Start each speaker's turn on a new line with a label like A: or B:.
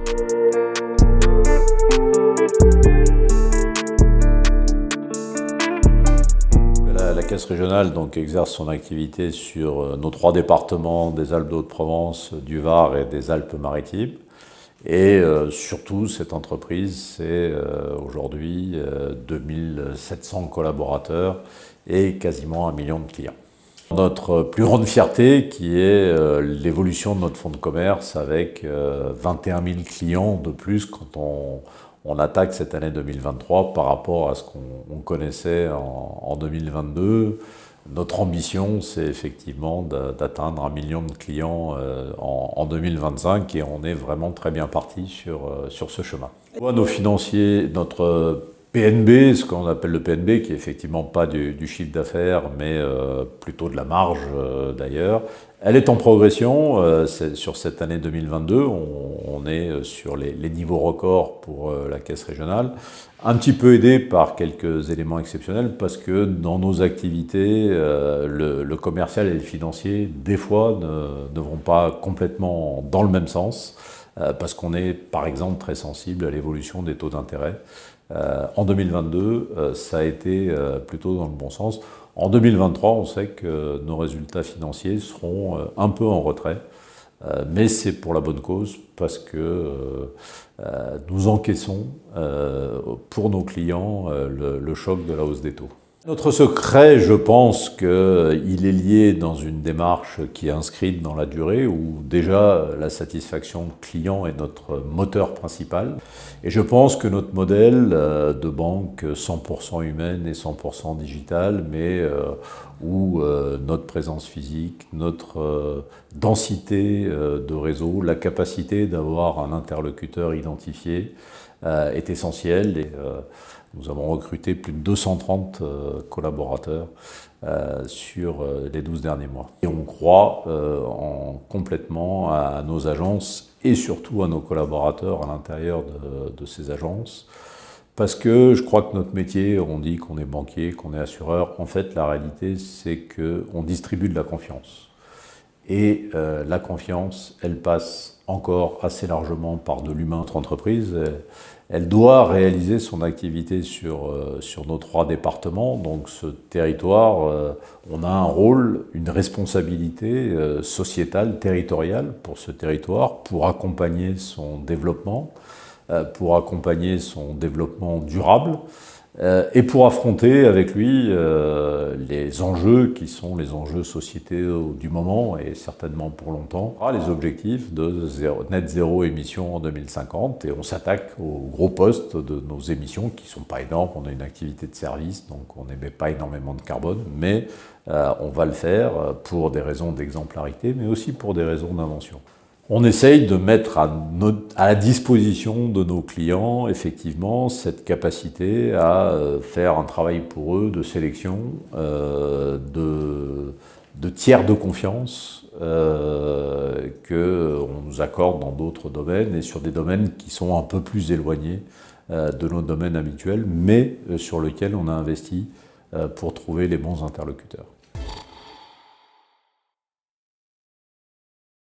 A: La Caisse régionale donc, exerce son activité sur nos 3 départements des Alpes de Haute-Provence, du Var et des Alpes-Maritimes. Et surtout, cette entreprise, c'est aujourd'hui 2700 collaborateurs et quasiment 1 million de clients. Notre plus grande fierté qui est l'évolution de notre fonds de commerce avec 21 000 clients de plus quand on attaque cette année 2023 par rapport à ce qu'on connaissait en 2022. Notre ambition, c'est effectivement d'atteindre 1 million de clients en 2025 et on est vraiment très bien parti sur ce chemin. Nos financiers, notre PNB, ce qu'on appelle le PNB, qui est effectivement pas du chiffre d'affaires, mais plutôt de la marge d'ailleurs, elle est en progression. Sur cette année 2022, on est sur les niveaux records pour la Caisse régionale, un petit peu aidé par quelques éléments exceptionnels, parce que dans nos activités, le commercial et le financier, des fois, ne vont pas complètement dans le même sens, parce qu'on est, par exemple, très sensible à l'évolution des taux d'intérêt. En 2022, ça a été plutôt dans le bon sens. En 2023, on sait que nos résultats financiers seront un peu en retrait, mais c'est pour la bonne cause, parce que nous encaissons pour nos clients le choc de la hausse des taux. Notre secret, je pense qu'il est lié dans une démarche qui est inscrite dans la durée, où déjà la satisfaction client est notre moteur principal. Et je pense que notre modèle de banque 100% humaine et 100% digitale, mais où notre présence physique, notre densité de réseau, la capacité d'avoir un interlocuteur identifié est essentielle. Et nous avons recruté plus de 230 collaborateurs sur les 12 derniers mois. Et on croit complètement à nos agences et surtout à nos collaborateurs à l'intérieur de ces agences. Parce que je crois que notre métier, on dit qu'on est banquier, qu'on est assureur. En fait, la réalité, c'est qu'on distribue de la confiance. Et la confiance, elle passe encore assez largement par de l'humain. Notre entreprise, elle doit réaliser son activité sur nos 3 départements. Donc ce territoire, on a un rôle, une responsabilité sociétale, territoriale pour ce territoire, pour accompagner son développement durable, et pour affronter avec lui les enjeux qui sont les enjeux sociétaux du moment et certainement pour longtemps. Les objectifs de net zéro émission en 2050 et on s'attaque aux gros postes de nos émissions qui ne sont pas énormes. On a une activité de service, donc on n'émet pas énormément de carbone, mais on va le faire pour des raisons d'exemplarité, mais aussi pour des raisons d'invention. On essaye de mettre à la disposition de nos clients, effectivement, cette capacité à faire un travail pour eux de sélection, de tiers de confiance qu'on nous accorde dans d'autres domaines et sur des domaines qui sont un peu plus éloignés de nos domaines habituels, mais sur lesquels on a investi pour trouver les bons interlocuteurs.